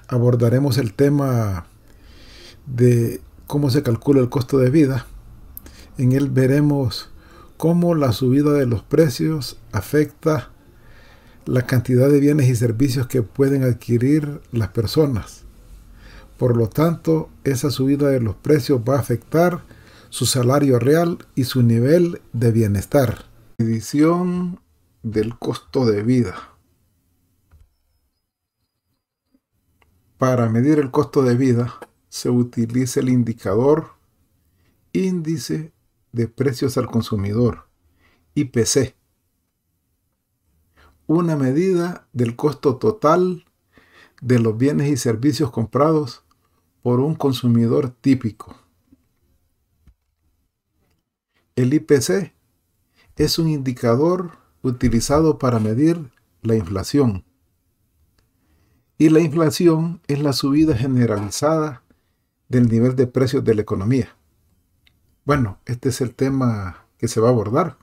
abordaremos el tema de cómo se calcula el costo de vida. En él veremos cómo la subida de los precios afecta la cantidad de bienes y servicios que pueden adquirir las personas. Por lo tanto, esa subida de los precios va a afectar su salario real y su nivel de bienestar. Medición del costo de vida. Para medir el costo de vida se utiliza el indicador Índice de Precios al Consumidor, IPC, una medida del costo total de los bienes y servicios comprados por un consumidor típico. El IPC es un indicador utilizado para medir la inflación. Y la inflación es la subida generalizada del nivel de precios de la economía. Bueno, este es el tema que se va a abordar.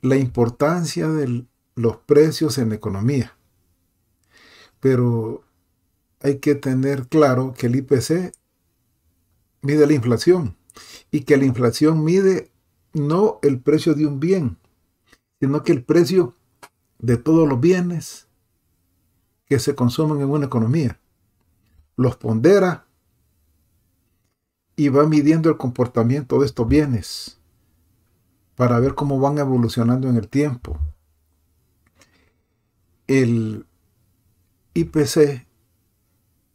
La importancia de los precios en la economía. Pero hay que tener claro que el IPC mide la inflación y que la inflación mide no el precio de un bien, sino que el precio de todos los bienes que se consumen en una economía. Los pondera y va midiendo el comportamiento de estos bienes para ver cómo van evolucionando en el tiempo. El IPC,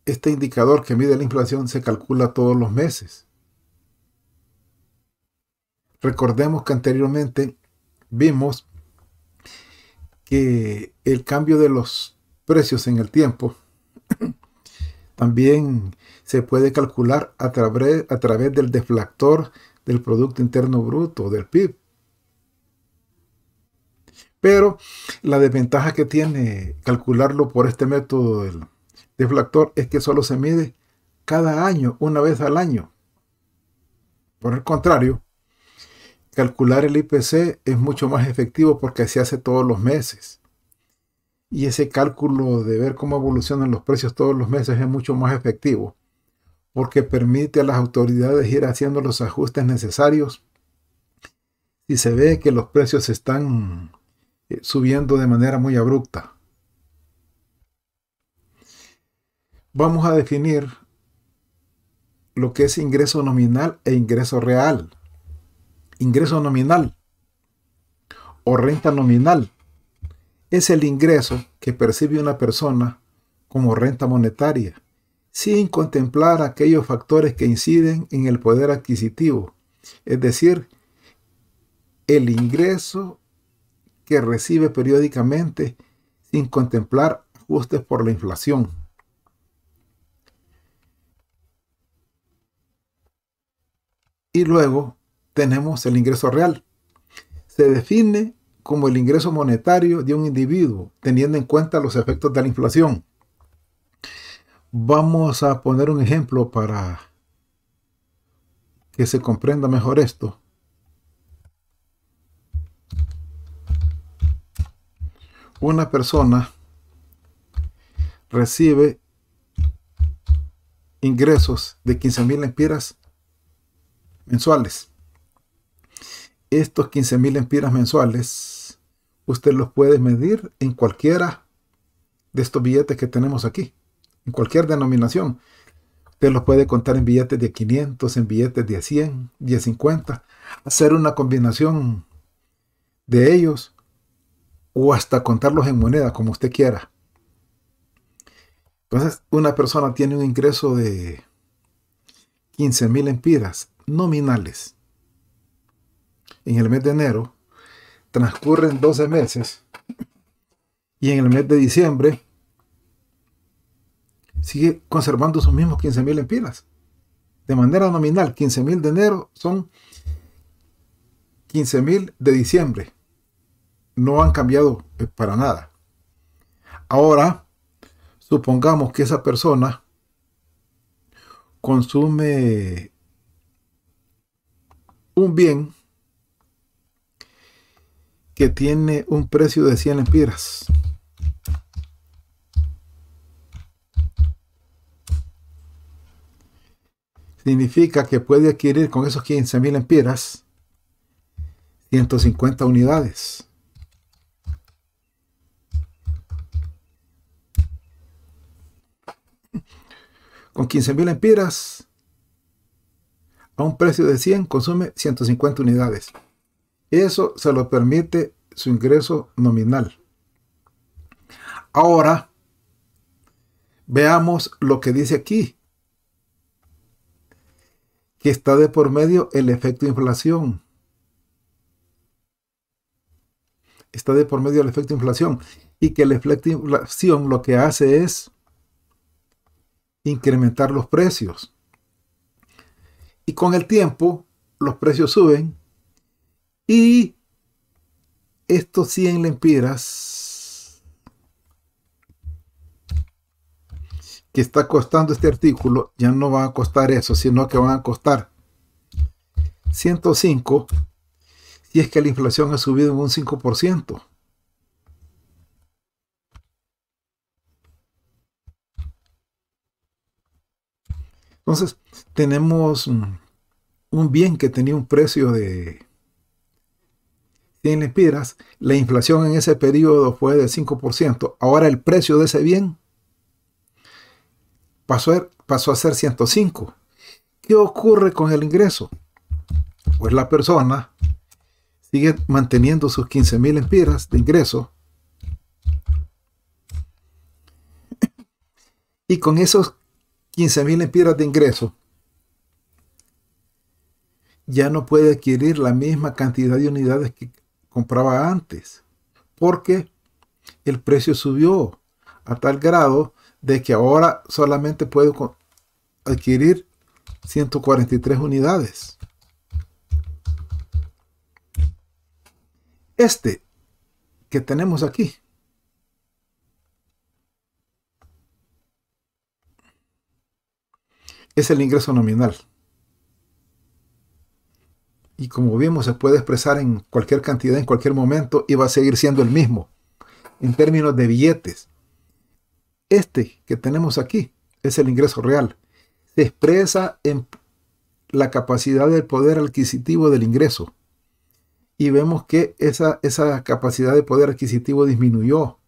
este indicador que mide la inflación, se calcula todos los meses. Recordemos que anteriormente vimos que el cambio de los precios en el tiempo también se puede calcular a través del deflactor del Producto Interno Bruto, del PIB. Pero la desventaja que tiene calcularlo por este método del deflactor es que solo se mide cada año, una vez al año. Por el contrario, calcular el IPC es mucho más efectivo porque se hace todos los meses. Y ese cálculo de ver cómo evolucionan los precios todos los meses es mucho más efectivo porque permite a las autoridades ir haciendo los ajustes necesarios si se ve que los precios están subiendo de manera muy abrupta. Vamos a definir lo que es ingreso nominal e ingreso real. Ingreso nominal o renta nominal es el ingreso que percibe una persona como renta monetaria, sin contemplar aquellos factores que inciden en el poder adquisitivo, es decir, el ingreso que recibe periódicamente sin contemplar ajustes por la inflación. Y luego tenemos el ingreso real. Se define como el ingreso monetario de un individuo, teniendo en cuenta los efectos de la inflación. Vamos a poner un ejemplo para que se comprenda mejor esto. Una persona recibe ingresos de 15,000 lempiras mensuales. Estos 15,000 lempiras mensuales, usted los puede medir en cualquiera de estos billetes que tenemos aquí, en cualquier denominación. Usted los puede contar en billetes de 500, en billetes de 100, de 50, hacer una combinación de ellos o hasta contarlos en moneda, como usted quiera. Entonces, una persona tiene un ingreso de 15,000 lempiras nominales. En el mes de enero transcurren 12 meses y en el mes de diciembre sigue conservando sus mismos 15,000 lempiras. De manera nominal, 15,000 de enero son 15,000 de diciembre. No han cambiado para nada. Ahora, supongamos que esa persona consume un bien que tiene un precio de 100 lempiras. significa que puede adquirir con esos 15.000 lempiras 150 unidades. Con 15.000 lempiras a un precio de 100 consume 150 unidades. Eso se lo permite su ingreso nominal. Ahora veamos lo que dice aquí, que está de por medio el efecto inflación. Está de por medio el efecto inflación, y que el efecto inflación lo que hace es incrementar los precios. Y con el tiempo los precios suben, y estos 100 lempiras que está costando este artículo ya no van a costar eso, sino que van a costar 105 si es que la inflación ha subido en un 5%. Entonces, tenemos un bien que tenía un precio de 100 lempiras. La inflación en ese periodo fue del 5%. Ahora el precio de ese bien pasó a ser 105. ¿Qué ocurre con el ingreso? Pues la persona sigue manteniendo sus 15.000 lempiras de ingreso, y con esos 15.000 lempiras de ingreso ya no puede adquirir la misma cantidad de unidades que compraba antes, porque el precio subió a tal grado de que ahora solamente puede adquirir 143 unidades. Este que tenemos aquí es el ingreso nominal. Y como vimos, se puede expresar en cualquier cantidad, en cualquier momento, y va a seguir siendo el mismo en términos de billetes. Este que tenemos aquí es el ingreso real. Se expresa en la capacidad del poder adquisitivo del ingreso. Y vemos que esa capacidad de poder adquisitivo disminuyó.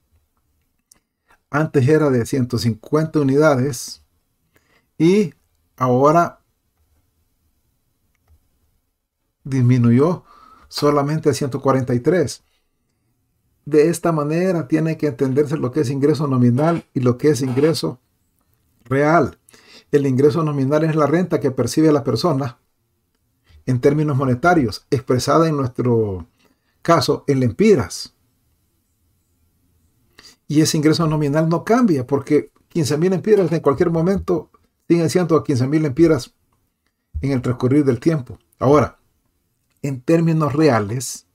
Antes era de 150 unidades y ahora disminuyó solamente a 143. De esta manera tiene que entenderse lo que es ingreso nominal y lo que es ingreso real. El ingreso nominal es la renta que percibe la persona en términos monetarios, expresada en nuestro caso en lempiras. Y ese ingreso nominal no cambia, porque 15.000 lempiras en cualquier momento siguen siendo 15.000 lempiras en el transcurrir del tiempo. Ahora, en términos reales,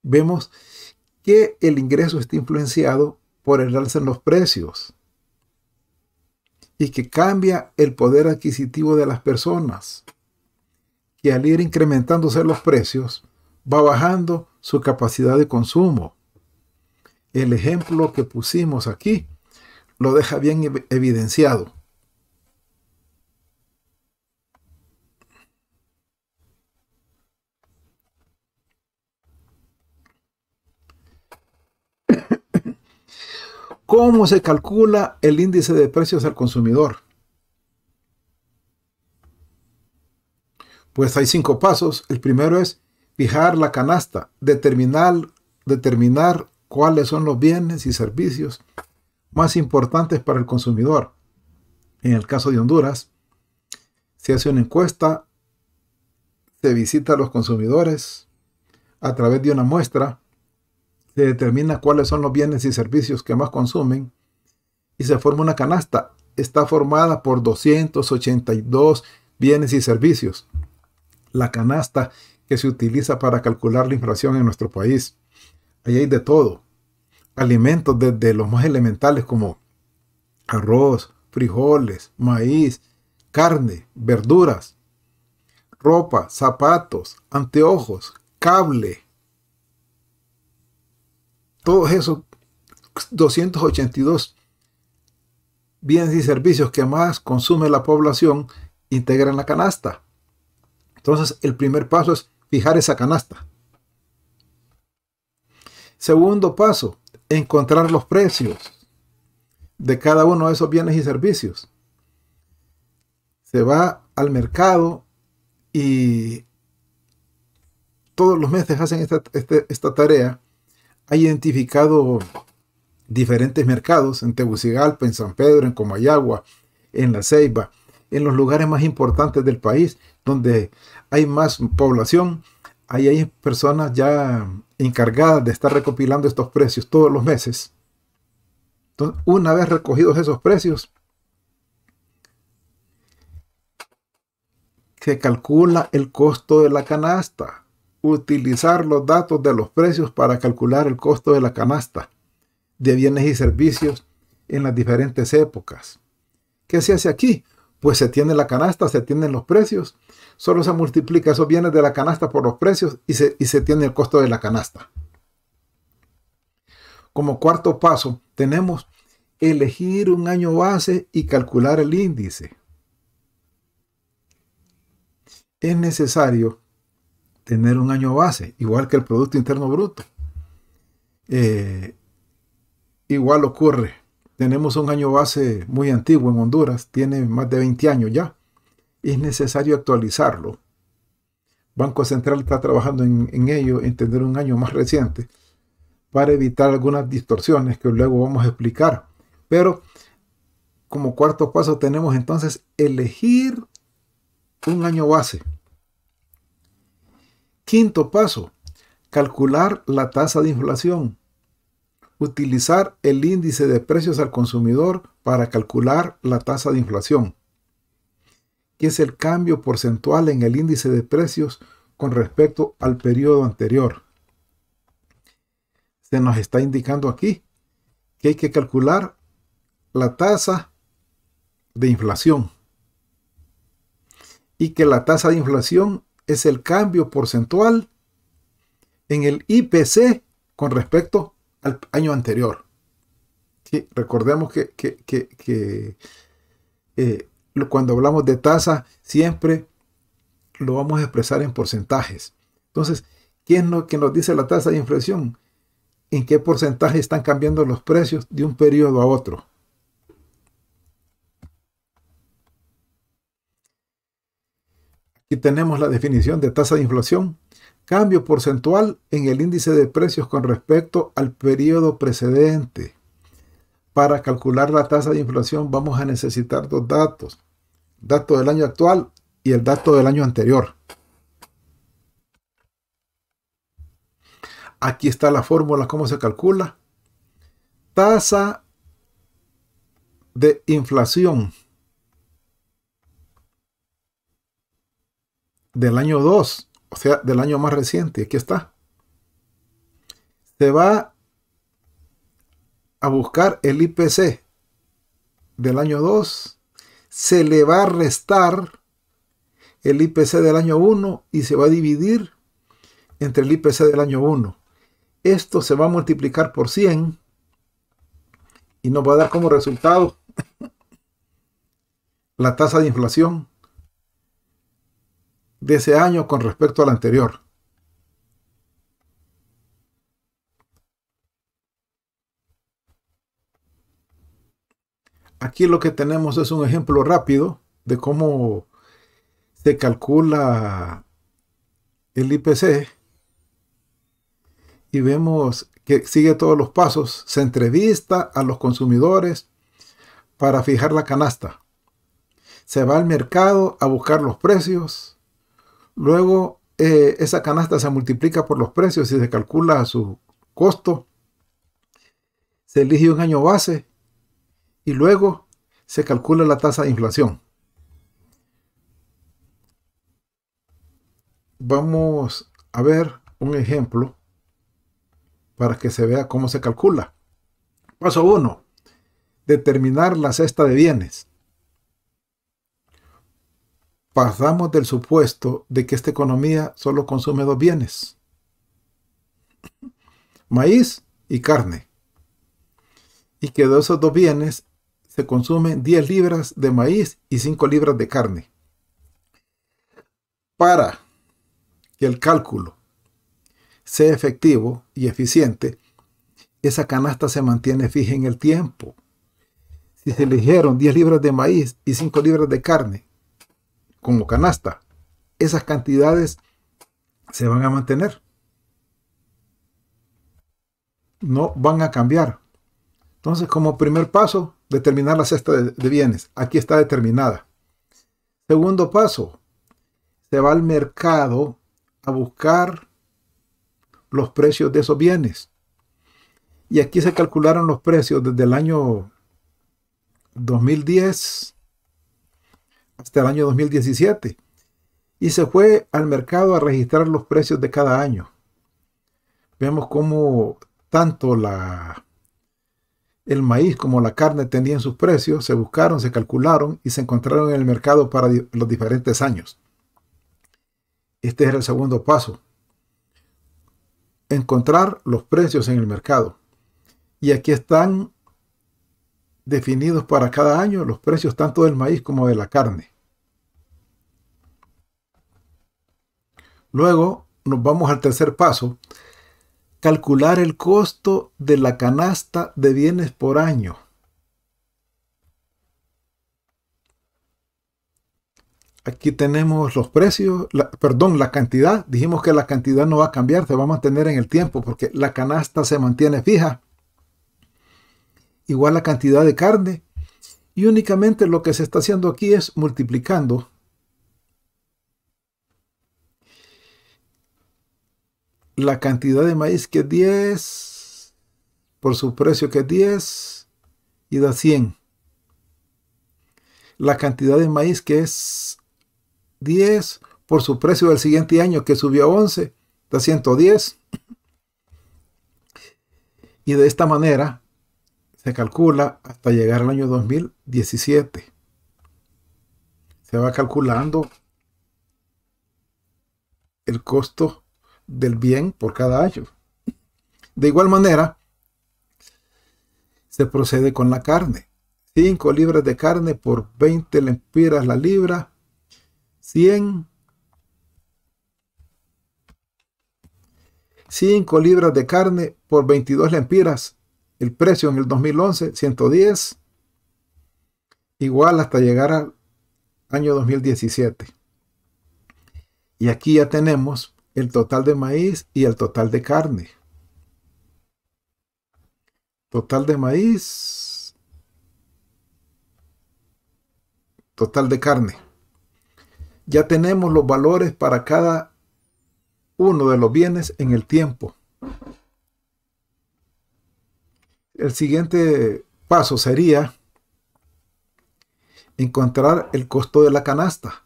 vemos que el ingreso está influenciado por el alza en los precios y que cambia el poder adquisitivo de las personas, que al ir incrementándose los precios va bajando su capacidad de consumo. El ejemplo que pusimos aquí lo deja bien evidenciado. ¿Cómo se calcula el índice de precios al consumidor? Pues hay 5 pasos. El primero es fijar la canasta, determinar cuáles son los bienes y servicios más importantes para el consumidor. En el caso de Honduras, se hace una encuesta, se visita a los consumidores a través de una muestra, se determina cuáles son los bienes y servicios que más consumen y se forma una canasta. Está formada por 282 bienes y servicios. La canasta que se utiliza para calcular la inflación en nuestro país. Ahí hay de todo. Alimentos desde los más elementales como arroz, frijoles, maíz, carne, verduras, ropa, zapatos, anteojos, cable. Todos esos 282 bienes y servicios que más consume la población integran la canasta. Entonces, el primer paso es fijar esa canasta. Segundo paso, encontrar los precios de cada uno de esos bienes y servicios. Se va al mercado y todos los meses hacen esta tarea. Ha identificado diferentes mercados en Tegucigalpa, en San Pedro, en Comayagua, en La Ceiba, en los lugares más importantes del país, donde hay más población. Ahí hay personas ya encargadas de estar recopilando estos precios todos los meses. Entonces, una vez recogidos esos precios, se calcula el costo de la canasta. Utilizar los datos de los precios para calcular el costo de la canasta de bienes y servicios en las diferentes épocas. ¿Qué se hace aquí? Pues se tiene la canasta, se tienen los precios, solo se multiplica esos bienes de la canasta por los precios y se tiene el costo de la canasta. Como cuarto paso, tenemos elegir un año base y calcular el índice. Es necesario tener un año base, igual que el Producto Interno Bruto. Igual ocurre. Tenemos un año base muy antiguo en Honduras, tiene más de 20 años ya. Es necesario actualizarlo. Banco Central está trabajando en ello, en tener un año más reciente, para evitar algunas distorsiones que luego vamos a explicar. Pero como cuarto paso tenemos entonces elegir un año base. Quinto paso, calcular la tasa de inflación. Utilizar el índice de precios al consumidor para calcular la tasa de inflación, que es el cambio porcentual en el índice de precios con respecto al periodo anterior. Se nos está indicando aquí que hay que calcular la tasa de inflación y que la tasa de inflación es el cambio porcentual en el IPC con respecto al año anterior. Sí, recordemos que cuando hablamos de tasa siempre lo vamos a expresar en porcentajes. Entonces, ¿qué es lo que nos dice la tasa de inflación? ¿En qué porcentaje están cambiando los precios de un periodo a otro? Aquí tenemos la definición de tasa de inflación. Cambio porcentual en el índice de precios con respecto al periodo precedente. Para calcular la tasa de inflación vamos a necesitar dos datos. Dato del año actual y el dato del año anterior. Aquí está la fórmula, cómo se calcula. Tasa de inflación del año 2, o sea, del año más reciente. Aquí está. Se va a buscar el IPC del año 2, se le va a restar el IPC del año 1 y se va a dividir entre el IPC del año 1. Esto se va a multiplicar por 100 y nos va a dar como resultado la tasa de inflación de ese año con respecto al anterior. Aquí lo que tenemos es un ejemplo rápido de cómo se calcula el IPC y vemos que sigue todos los pasos. Se entrevista a los consumidores para fijar la canasta. Se va al mercado a buscar los precios. Luego esa canasta se multiplica por los precios y se calcula su costo. Se elige un año base y luego se calcula la tasa de inflación. Vamos a ver un ejemplo para que se vea cómo se calcula. Paso 1. Determinar la cesta de bienes. Pasamos del supuesto de que esta economía solo consume dos bienes: maíz y carne. Y que de esos dos bienes se consumen 10 libras de maíz y 5 libras de carne. Para que el cálculo sea efectivo y eficiente, esa canasta se mantiene fija en el tiempo. Si se eligieron 10 libras de maíz y 5 libras de carne como canasta, esas cantidades se van a mantener. No van a cambiar. Entonces, como primer paso, determinar la cesta de bienes. Aquí está determinada. Segundo paso, se va al mercado a buscar los precios de esos bienes. Y aquí se calcularon los precios desde el año 2010 hasta el año 2017. Y se fue al mercado a registrar los precios de cada año. Vemos cómo tanto el maíz como la carne tenían sus precios, se buscaron, se calcularon y se encontraron en el mercado para los diferentes años. Este era el segundo paso. Encontrar los precios en el mercado. Y aquí están definidos para cada año los precios tanto del maíz como de la carne. Luego nos vamos al tercer paso. Calcular el costo de la canasta de bienes por año. Aquí tenemos los precios, la cantidad. Dijimos que la cantidad no va a cambiar, se va a mantener en el tiempo porque la canasta se mantiene fija. Igual la cantidad de carne. Y únicamente lo que se está haciendo aquí es multiplicando la cantidad de maíz, que es 10, por su precio, que es 10, y da 100. La cantidad de maíz, que es 10, por su precio del siguiente año, que subió a 11, da 110. Y de esta manera se calcula hasta llegar al año 2017. Se va calculando el costo del bien por cada año. De igual manera, se procede con la carne. 5 libras de carne por 20 lempiras la libra, 100. 5 libras de carne por 22 lempiras, el precio en el 2011, 110. Igual hasta llegar al año 2017. Y aquí ya tenemos el total de maíz y el total de carne. Total de maíz, total de carne. Ya tenemos los valores para cada uno de los bienes en el tiempo. El siguiente paso sería encontrar el costo de la canasta.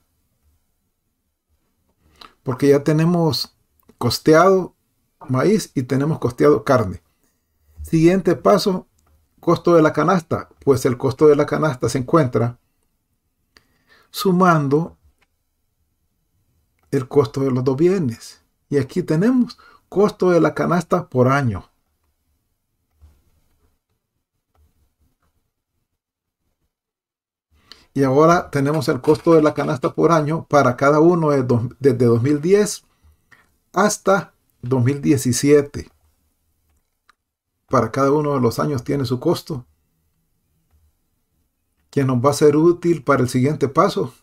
Porque ya tenemos costeado maíz y tenemos costeado carne. Siguiente paso, costo de la canasta. Pues el costo de la canasta se encuentra sumando el costo de los dos bienes. Y aquí tenemos costo de la canasta por año. Y ahora tenemos el costo de la canasta por año para cada uno desde 2010 hasta 2017. Para cada uno de los años tiene su costo, que nos va a ser útil para el siguiente paso.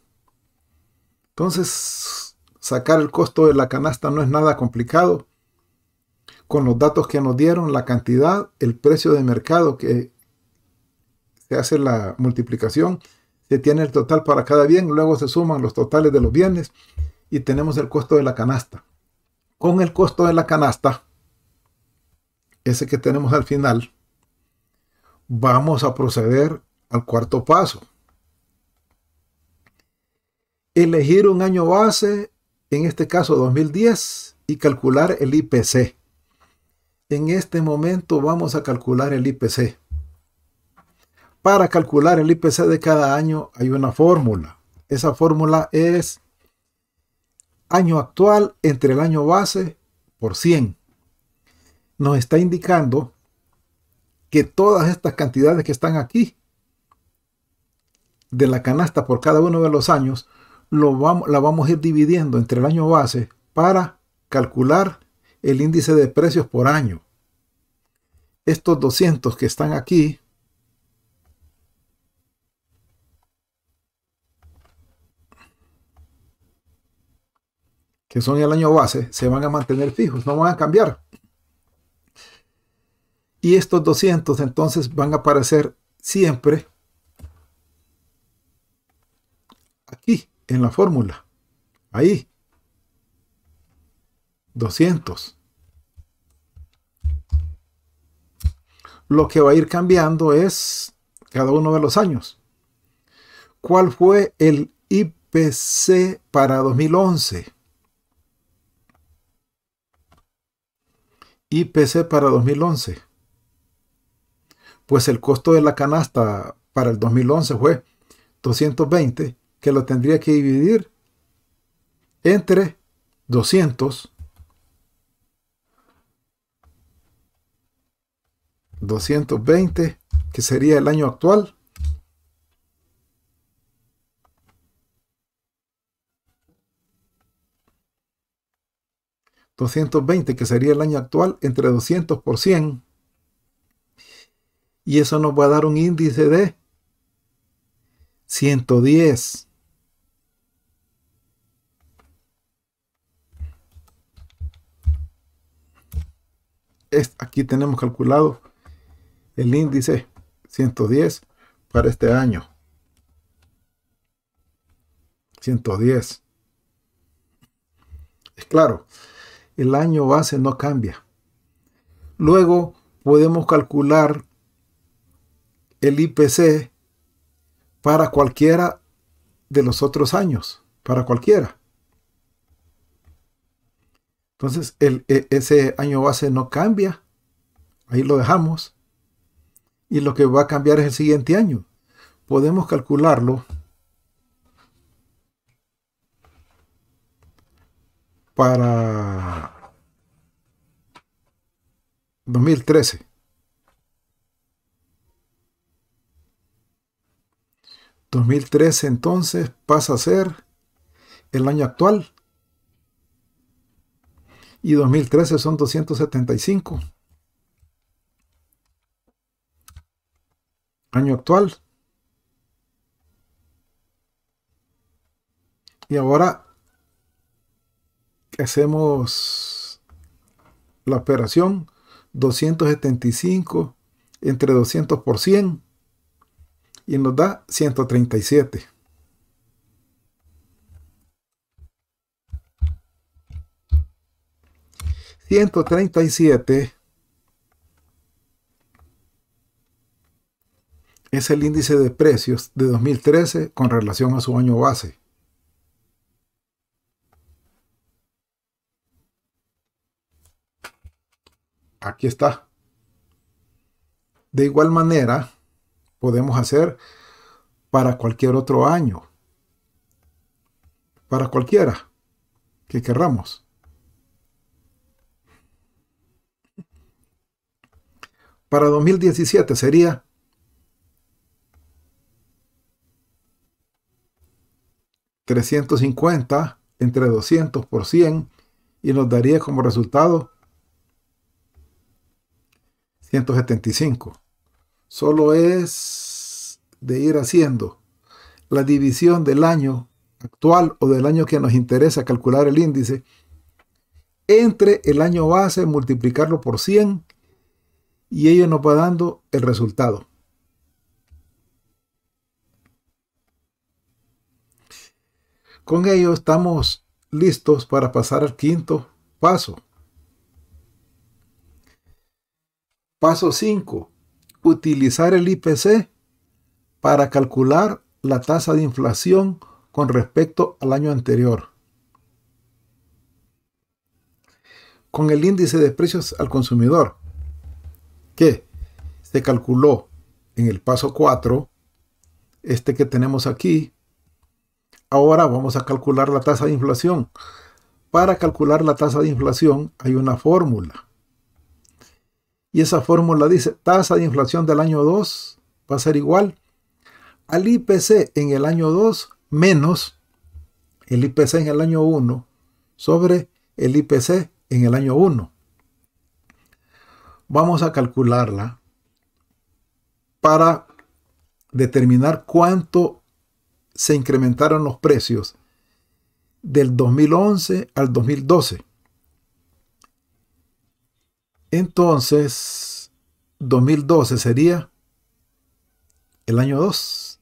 Entonces, sacar el costo de la canasta no es nada complicado. Con los datos que nos dieron, la cantidad, el precio de mercado, que se hace la multiplicación, se tiene el total para cada bien, luego se suman los totales de los bienes y tenemos el costo de la canasta. Con el costo de la canasta, ese que tenemos al final, vamos a proceder al cuarto paso. Elegir un año base, en este caso 2010, y calcular el IPC. En este momento vamos a calcular el IPC. Para calcular el IPC de cada año hay una fórmula. Esa fórmula es año actual entre el año base por 100. Nos está indicando que todas estas cantidades que están aquí de la canasta por cada uno de los años, la vamos a ir dividiendo entre el año base para calcular el índice de precios por año. Estos 200 que están aquí, que son el año base, se van a mantener fijos, no van a cambiar. Y estos 200 entonces van a aparecer siempre aquí en la fórmula. Ahí. 200. Lo que va a ir cambiando es cada uno de los años. ¿Cuál fue el IPC para 2011? IPC para 2011. Pues el costo de la canasta para el 2011 fue 220, que lo tendría que dividir entre 200. 220, que sería el año actual. $220, que sería el año actual, entre 200 por 100. Y eso nos va a dar un índice de 110. Aquí tenemos calculado el índice 110 para este año. 110. Es claro, el año base no cambia. Luego podemos calcular el IPC para cualquiera de los otros años, para cualquiera. Entonces ese año base no cambia, ahí lo dejamos, y lo que va a cambiar es el siguiente año. Podemos calcularlo para 2013. 2013 entonces pasa a ser el año actual. Y 2013 son 275. Año actual. Y ahora que hacemos la operación, 275 entre 200 por 100 y nos da 137. $137 es el índice de precios de 2013 con relación a su año base. Aquí está. De igual manera, podemos hacer para cualquier otro año. Para cualquiera que querramos. Para 2017 sería $350 entre 200 por 100 y nos daría como resultado 175. Solo es de ir haciendo la división del año actual o del año que nos interesa calcular el índice entre el año base, multiplicarlo por 100 y ello nos va dando el resultado. Con ello estamos listos para pasar al quinto paso. Paso 5. Utilizar el IPC para calcular la tasa de inflación con respecto al año anterior. Con el índice de precios al consumidor, que se calculó en el paso 4, este que tenemos aquí, ahora vamos a calcular la tasa de inflación. Para calcular la tasa de inflación hay una fórmula. Y esa fórmula dice, tasa de inflación del año 2 va a ser igual al IPC en el año 2 menos el IPC en el año 1 sobre el IPC en el año 1. Vamos a calcularla para determinar cuánto se incrementaron los precios del 2011 al 2012. Entonces, 2012 sería el año 2.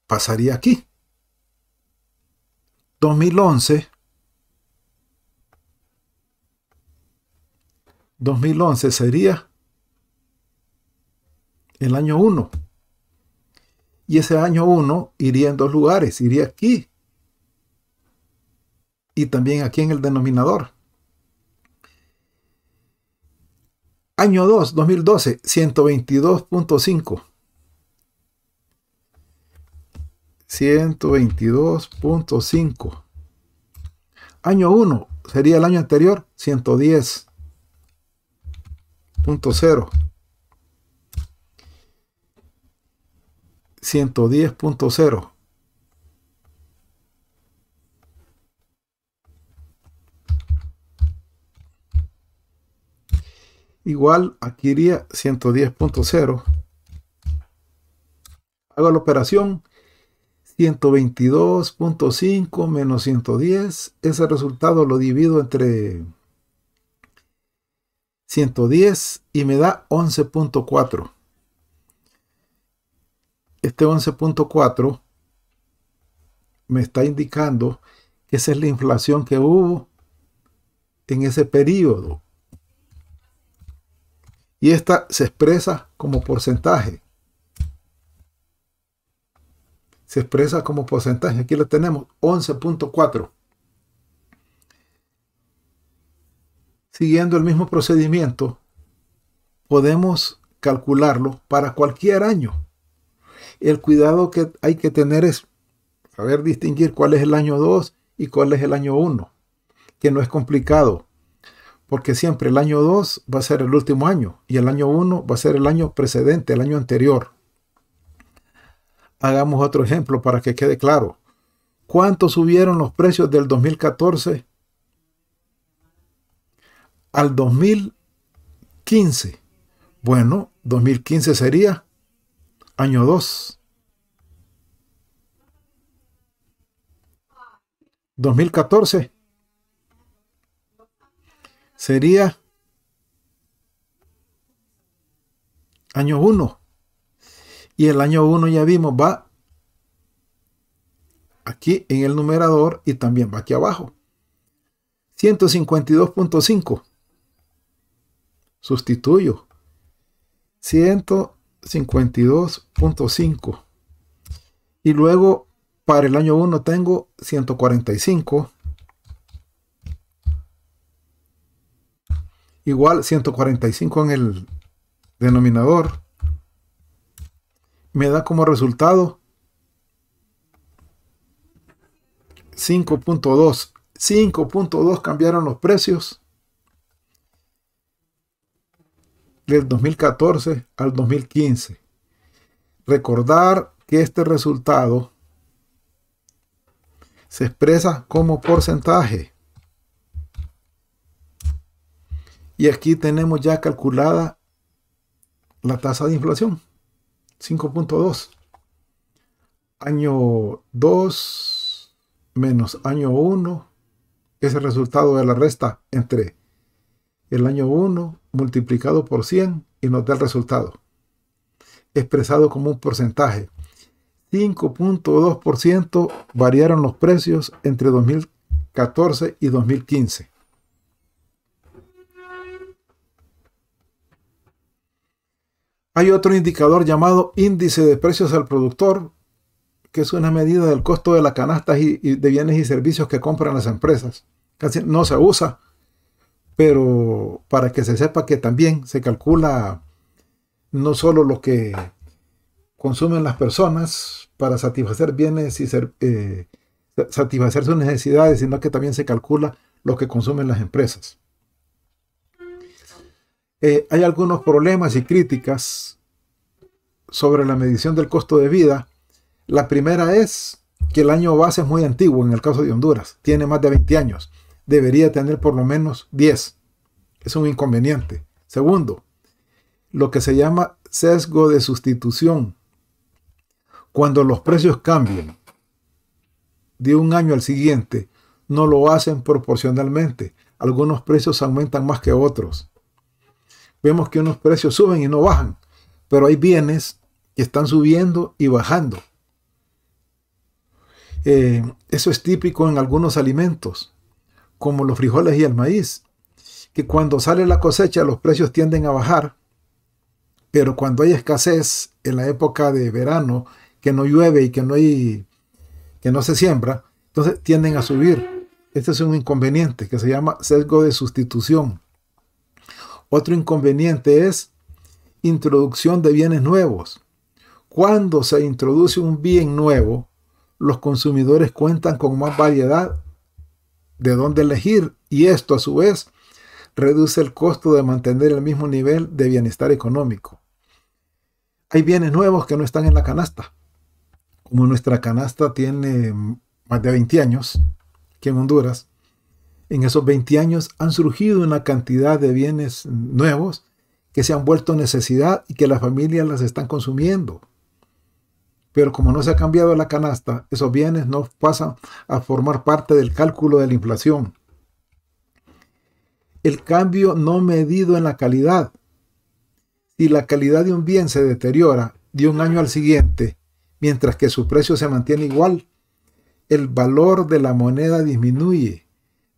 Pasaría aquí. 2011 sería el año 1. Y ese año 1 iría en dos lugares. Iría aquí y también aquí en el denominador. Año 2, 2012, 122.5. 122.5. Año 1 sería el año anterior, 110.0. 110.0. Igual aquí iría 110.0. Hago la operación 122.5 menos 110. Ese resultado lo divido entre 110 y me da 11.4. Este 11.4 me está indicando que esa es la inflación que hubo en ese periodo. Y esta se expresa como porcentaje. Se expresa como porcentaje. Aquí lo tenemos, 11.4. Siguiendo el mismo procedimiento, podemos calcularlo para cualquier año. El cuidado que hay que tener es saber distinguir cuál es el año 2 y cuál es el año 1, que no es complicado, porque siempre el año 2 va a ser el último año y el año 1 va a ser el año precedente, el año anterior. Hagamos otro ejemplo para que quede claro. ¿Cuánto subieron los precios del 2014 al 2015? Bueno, 2015 sería año 2. 2014 sería año 1. Y el año 1 ya vimos, va aquí en el numerador y también va aquí abajo. 152.5. Sustituyo. 152.5. Y luego para el año 1 tengo 145. Igual 145 en el denominador. Me da como resultado 5.2. 5.2 cambiaron los precios del 2014 al 2015. Recordar que este resultado se expresa como porcentaje. Y aquí tenemos ya calculada la tasa de inflación. 5.2. Año 2 menos año 1 es el resultado de la resta entre el año 1 multiplicado por 100 y nos da el resultado expresado como un porcentaje. 5.2% variaron los precios entre 2014 y 2015. Hay otro indicador llamado índice de precios al productor, que es una medida del costo de la canasta de bienes y servicios que compran las empresas. Casi no se usa, pero para que se sepa que también se calcula no solo lo que consumen las personas para satisfacer bienes y satisfacer sus necesidades, sino que también se calcula lo que consumen las empresas. Hay algunos problemas y críticas sobre la medición del costo de vida. La primera es que el año base es muy antiguo en el caso de Honduras. Tiene más de 20 años. Debería tener por lo menos 10. Es un inconveniente. Segundo, lo que se llama sesgo de sustitución. Cuando los precios cambian de un año al siguiente, no lo hacen proporcionalmente. Algunos precios aumentan más que otros. Vemos que unos precios suben y no bajan, pero hay bienes que están subiendo y bajando. Eso es típico en algunos alimentos, como los frijoles y el maíz, que cuando sale la cosecha los precios tienden a bajar, pero cuando hay escasez en la época de verano, que no llueve y que no se siembra, entonces tienden a subir. Este es un inconveniente que se llama sesgo de sustitución. Otro inconveniente es introducción de bienes nuevos. Cuando se introduce un bien nuevo, los consumidores cuentan con más variedad de dónde elegir, y esto a su vez reduce el costo de mantener el mismo nivel de bienestar económico. Hay bienes nuevos que no están en la canasta. Como nuestra canasta tiene más de 20 años, que en Honduras, en esos 20 años han surgido una cantidad de bienes nuevos que se han vuelto necesidad y que las familias las están consumiendo. Pero como no se ha cambiado la canasta, esos bienes no pasan a formar parte del cálculo de la inflación. El cambio no medido en la calidad. Si la calidad de un bien se deteriora de un año al siguiente, mientras que su precio se mantiene igual, el valor de la moneda disminuye,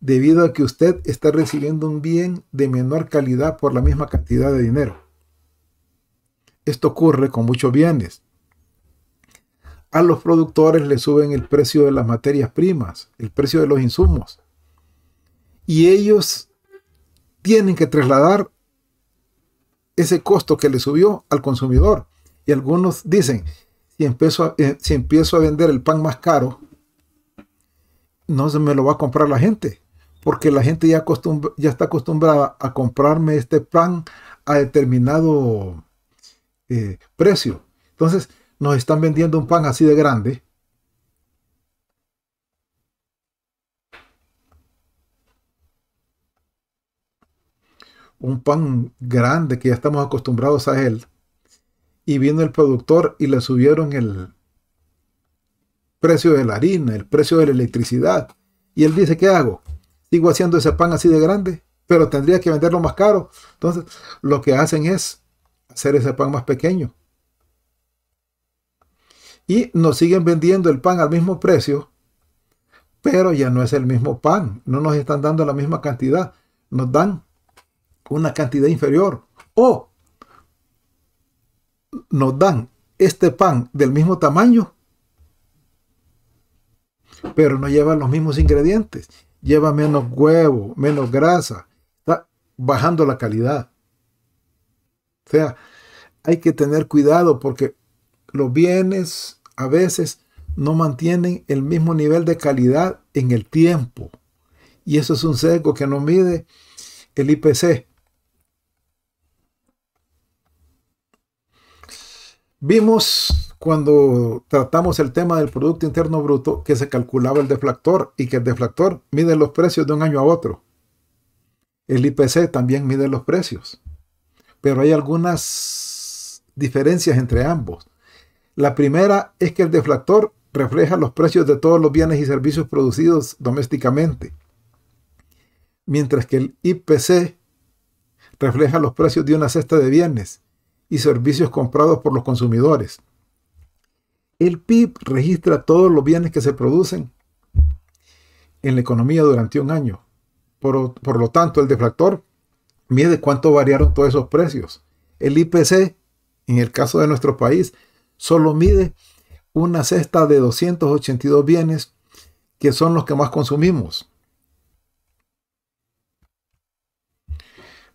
debido a que usted está recibiendo un bien de menor calidad por la misma cantidad de dinero. Esto ocurre con muchos bienes. A los productores le suben el precio de las materias primas, el precio de los insumos, y ellos tienen que trasladar ese costo que le subió al consumidor. Y algunos dicen, si empiezo a vender el pan más caro, no se me lo va a comprar la gente, porque la gente ya está acostumbrada a comprarme este pan a determinado precio. Entonces nos están vendiendo un pan así de grande, un pan grande que ya estamos acostumbrados a él, y vino el productor y le subieron el precio de la harina, el precio de la electricidad, y él dice, ¿qué hago? Sigo haciendo ese pan así de grande, pero tendría que venderlo más caro. Entonces lo que hacen es hacer ese pan más pequeño, y nos siguen vendiendo el pan al mismo precio, pero ya no es el mismo pan, no nos están dando la misma cantidad, nos dan una cantidad inferior, o nos dan este pan del mismo tamaño, pero no lleva los mismos ingredientes, lleva menos huevo, menos grasa, está bajando la calidad. O sea, hay que tener cuidado porque los bienes a veces no mantienen el mismo nivel de calidad en el tiempo, y eso es un sesgo que no mide el IPC. Vimos cuando tratamos el tema del Producto Interno Bruto que se calculaba el deflactor y que el deflactor mide los precios de un año a otro. El IPC también mide los precios, pero hay algunas diferencias entre ambos. La primera es que el deflactor refleja los precios de todos los bienes y servicios producidos domésticamente, mientras que el IPC refleja los precios de una cesta de bienes y servicios comprados por los consumidores. El PIB registra todos los bienes que se producen en la economía durante un año. Por lo tanto, el deflactor mide cuánto variaron todos esos precios. El IPC, en el caso de nuestro país, solo mide una cesta de 282 bienes que son los que más consumimos.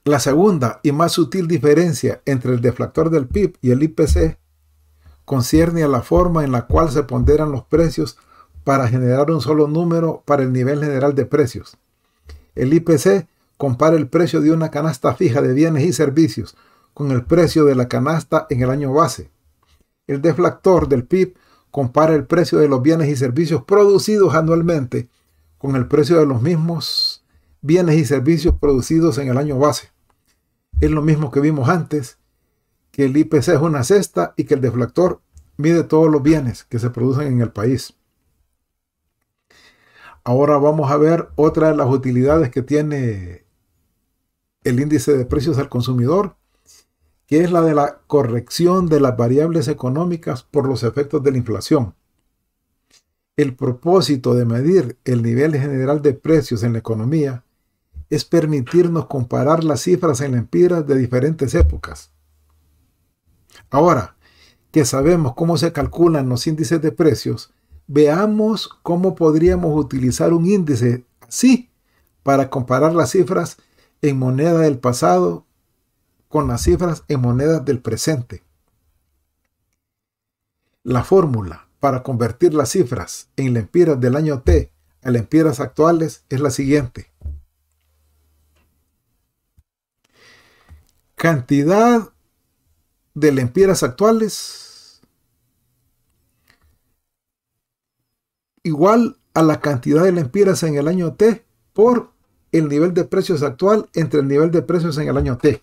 La segunda y más sutil diferencia entre el deflactor del PIB y el IPC concierne a la forma en la cual se ponderan los precios para generar un solo número para el nivel general de precios. El IPC compara el precio de una canasta fija de bienes y servicios con el precio de la canasta en el año base. El deflactor del PIB compara el precio de los bienes y servicios producidos anualmente con el precio de los mismos bienes y servicios producidos en el año base. Es lo mismo que vimos antes, que el IPC es una cesta y que el deflactor mide todos los bienes que se producen en el país. Ahora vamos a ver otra de las utilidades que tiene el índice de precios al consumidor, que es la de la corrección de las variables económicas por los efectos de la inflación. El propósito de medir el nivel general de precios en la economía es permitirnos comparar las cifras en empiras de diferentes épocas. Ahora que sabemos cómo se calculan los índices de precios, veamos cómo podríamos utilizar un índice así para comparar las cifras en moneda del pasado con las cifras en monedas del presente. La fórmula para convertir las cifras en lempiras del año T a lempiras actuales es la siguiente. Cantidad de lempiras actuales igual a la cantidad de lempiras en el año T por el nivel de precios actual entre el nivel de precios en el año T.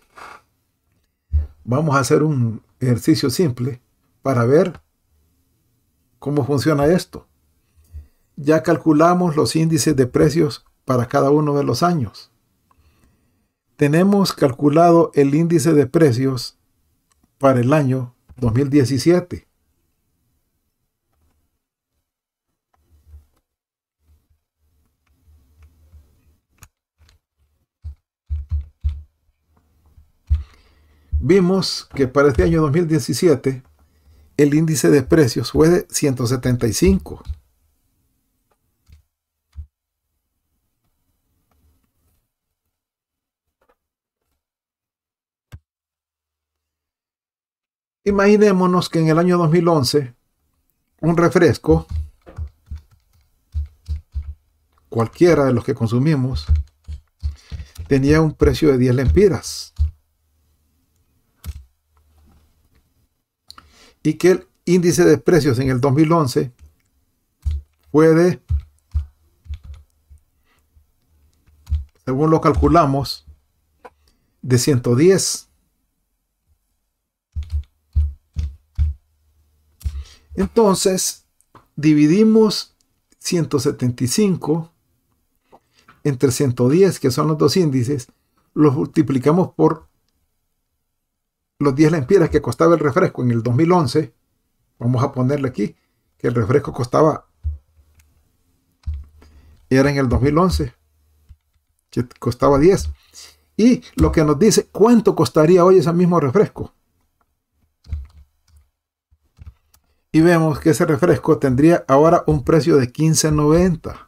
Vamos a hacer un ejercicio simple para ver cómo funciona esto. Ya calculamos los índices de precios para cada uno de los años. Tenemos calculado el índice de precios para el año 2017. Vimos que para este año 2017 el índice de precios fue de 175. Imaginémonos que en el año 2011 un refresco, cualquiera de los que consumimos, tenía un precio de 10 lempiras. Y que el índice de precios en el 2011 fue de, según lo calculamos, de 110. Entonces, dividimos 175 entre 110, que son los dos índices, los multiplicamos por los 10 lempiras que costaba el refresco en el 2011. Vamos a ponerle aquí que el refresco era en el 2011, que costaba 10. Y lo que nos dice cuánto costaría hoy ese mismo refresco. Y vemos que ese refresco tendría ahora un precio de $15.90.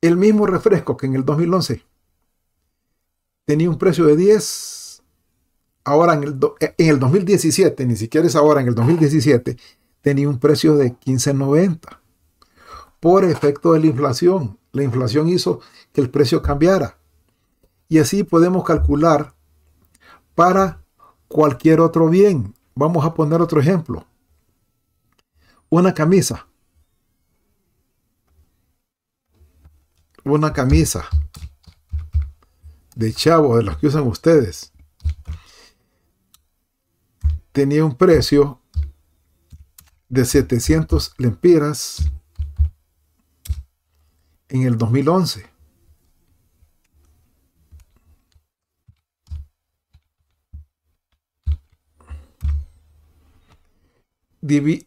El mismo refresco que en el 2011 tenía un precio de 10, ahora en el 2017, ni siquiera es ahora, en el 2017, tenía un precio de $15.90. Por efecto de la inflación. La inflación hizo que el precio cambiara. Y así podemos calcular para cualquier otro bien. Vamos a poner otro ejemplo. Una camisa. Una camisa de chavo, de los que usan ustedes, tenía un precio de 700 lempiras en el 2011.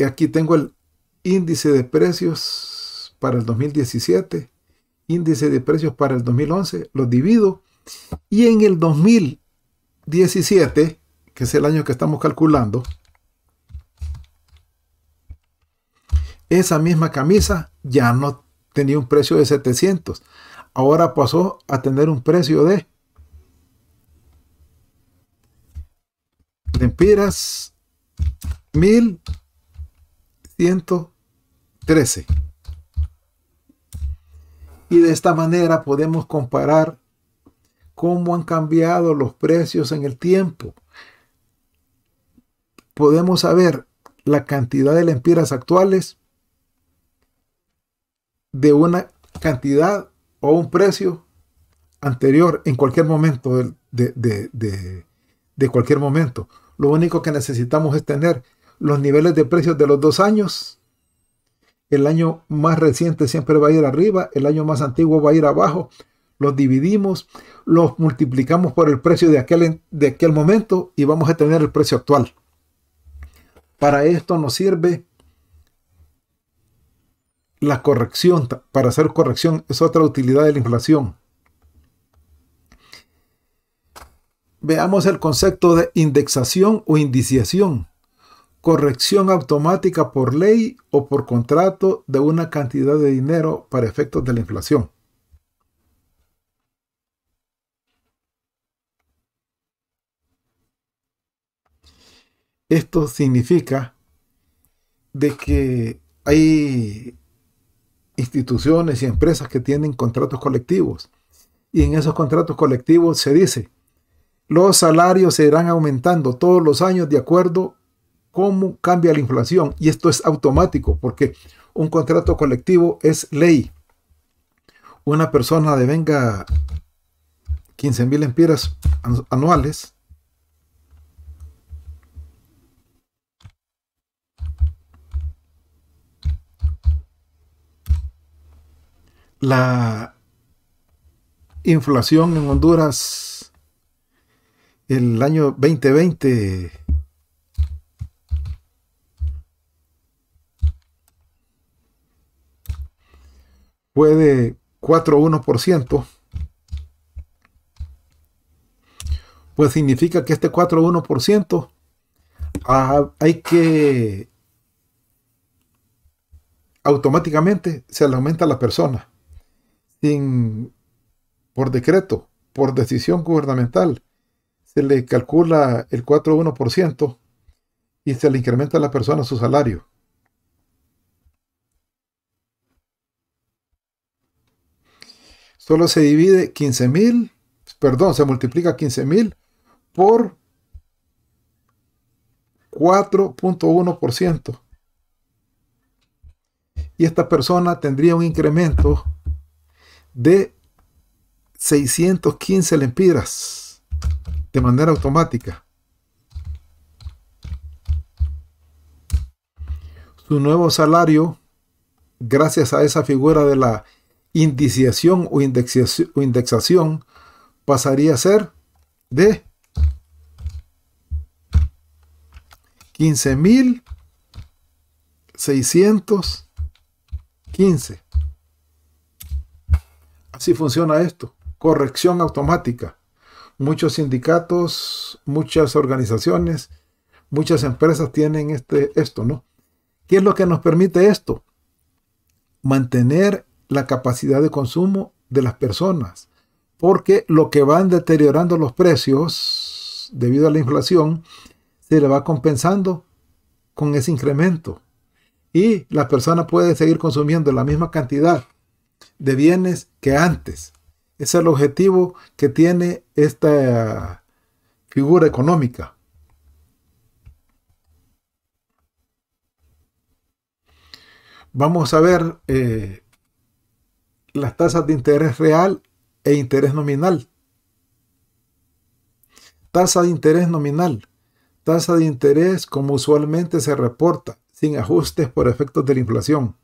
Aquí tengo el índice de precios para el 2017, índice de precios para el 2011, los divido y en el 2017, que es el año que estamos calculando, esa misma camisa ya no tenía un precio de 700, ahora pasó a tener un precio de lempiras 1113. Y de esta manera podemos comparar cómo han cambiado los precios en el tiempo. podemos saber la cantidad de lempiras actuales de una cantidad o un precio anterior en cualquier momento de cualquier momento. Lo único que necesitamos es tener los niveles de precios de los 2 años. El año más reciente siempre va a ir arriba, el año más antiguo va a ir abajo. Los dividimos, los multiplicamos por el precio de aquel momento y vamos a tener el precio actual. Para esto nos sirve la corrección. Para hacer corrección es otra utilidad de la inflación. Veamos el concepto de indexación o indiciación. Corrección automática por ley o por contrato de una cantidad de dinero para efectos de la inflación. Esto significa de que hay instituciones y empresas que tienen contratos colectivos y en esos contratos colectivos se dice los salarios se irán aumentando todos los años de acuerdo cómo cambia la inflación, y esto es automático porque un contrato colectivo es ley. Una persona devenga 15,000 lempiras anuales, la inflación en Honduras el año 2020 fue de 4,1%, pues significa que este 4,1% hay que automáticamente se le aumenta a la persona por decreto, por decisión gubernamental. Se le calcula el 4,1% y se le incrementa a la persona su salario. Solo se divide 15,000, se multiplica 15,000 por 4,1%. Y esta persona tendría un incremento de 615 lempiras de manera automática. Su nuevo salario, gracias a esa figura de la indiciación o indexación, pasaría a ser de 15,615. Así funciona esto. Corrección automática. Muchos sindicatos, muchas organizaciones, muchas empresas tienen esto, ¿no? ¿Qué es lo que nos permite esto? Mantener la capacidad de consumo de las personas. Porque lo que van deteriorando los precios debido a la inflación se le va compensando con ese incremento. Y la persona puede seguir consumiendo la misma cantidad de bienes que antes. Ese es el objetivo que tiene esta figura económica. Vamos a ver las tasas de interés real e interés nominal. Tasa de interés nominal. Tasa de interés como usualmente se reporta, sin ajustes por efectos de la inflación.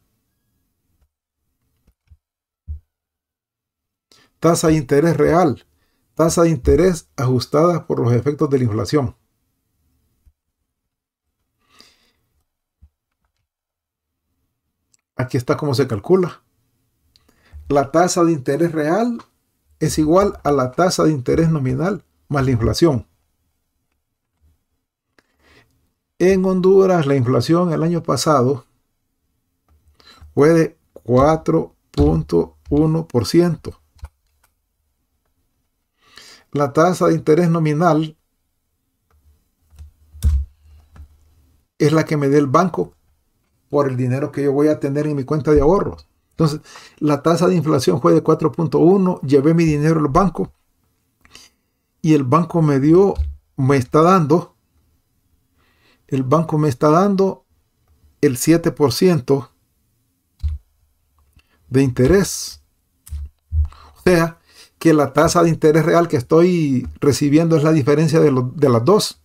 Tasa de interés real. Tasa de interés ajustada por los efectos de la inflación. Aquí está cómo se calcula. La tasa de interés real es igual a la tasa de interés nominal más la inflación. En Honduras, la inflación el año pasado fue de 4,1%. La tasa de interés nominal es la que me dé el banco por el dinero que yo voy a tener en mi cuenta de ahorros. Entonces, la tasa de inflación fue de 4,1, llevé mi dinero al banco y el banco me está dando el banco me está dando el 7% de interés. O sea, que la tasa de interés real que estoy recibiendo es la diferencia de las dos.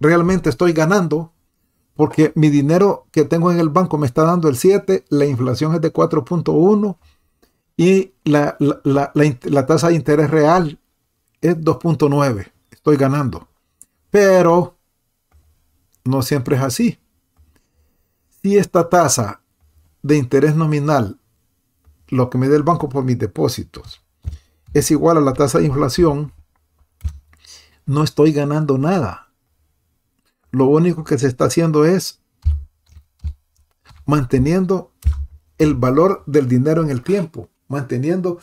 Realmente estoy ganando porque mi dinero que tengo en el banco me está dando el 7, la inflación es de 4.1 y la tasa de interés real es 2.9. Estoy ganando. Pero no siempre es así. Si esta tasa de interés nominal, lo que me da el banco por mis depósitos, es igual a la tasa de inflación, no estoy ganando nada. Lo único que se está haciendo es manteniendo el valor del dinero en el tiempo, manteniendo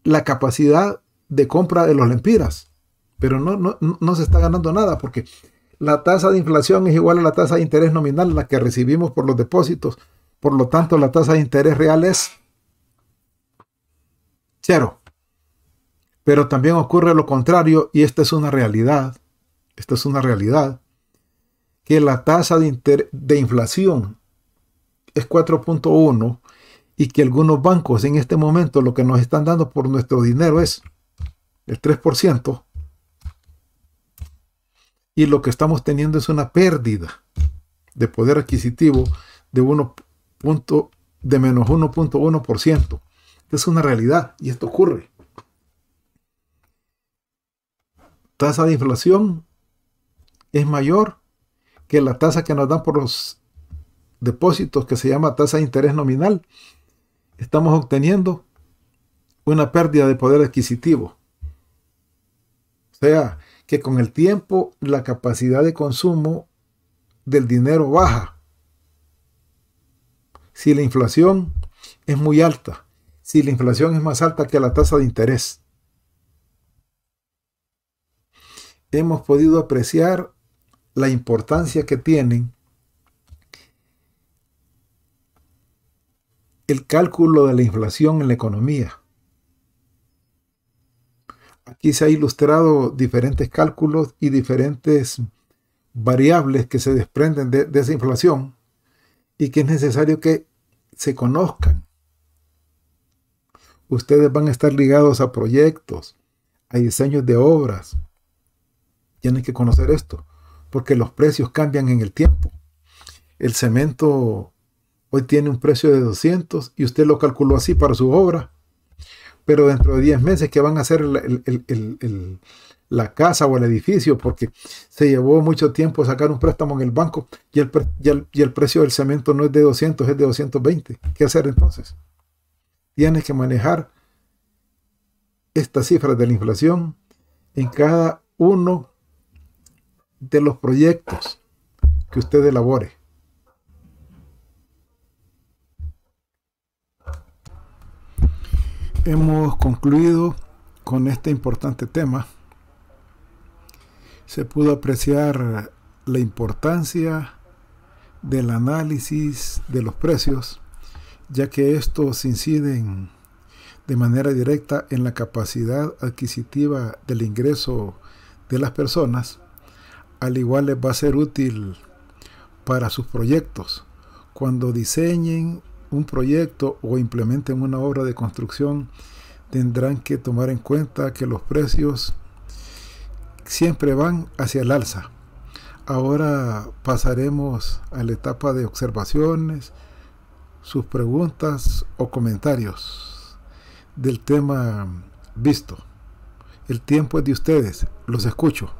la capacidad de compra de los lempiras, pero no se está ganando nada porque la tasa de inflación es igual a la tasa de interés nominal, la que recibimos por los depósitos. Por lo tanto, la tasa de interés real es 0. Pero también ocurre lo contrario, y esta es una realidad. Esta es una realidad, que la tasa de inflación es 4.1 y que algunos bancos en este momento lo que nos están dando por nuestro dinero es el 3%. Y lo que estamos teniendo es una pérdida de poder adquisitivo de menos 1.1%. Es una realidad y esto ocurre. Tasa de inflación es mayor que la tasa que nos dan por los depósitos, que se llama tasa de interés nominal. Estamos obteniendo una pérdida de poder adquisitivo. O sea, que con el tiempo la capacidad de consumo del dinero baja. Si la inflación es muy alta, si la inflación es más alta que la tasa de interés. Hemos podido apreciar la importancia que tienen el cálculo de la inflación en la economía. Aquí se ha ilustrado diferentes cálculos y diferentes variables que se desprenden de esa inflación y que es necesario que se conozcan. Ustedes van a estar ligados a proyectos, a diseños de obras. Tienen que conocer esto, porque los precios cambian en el tiempo. El cemento hoy tiene un precio de 200 y usted lo calculó así para su obra, pero dentro de 10 meses que van a hacer la casa o el edificio, porque se llevó mucho tiempo sacar un préstamo en el banco y el precio del cemento no es de 200, es de 220. ¿Qué hacer entonces? Tienes que manejar estas cifras de la inflación en cada uno de los proyectos que usted elabore. Hemos concluido con este importante tema. Se pudo apreciar la importancia del análisis de los precios, ya que estos inciden de manera directa en la capacidad adquisitiva del ingreso de las personas. Al igual les va a ser útil para sus proyectos. Cuando diseñen un proyecto o implementen una obra de construcción, tendrán que tomar en cuenta que los precios siempre van hacia el alza. Ahora pasaremos a la etapa de observaciones, sus preguntas o comentarios del tema visto. El tiempo es de ustedes, los escucho.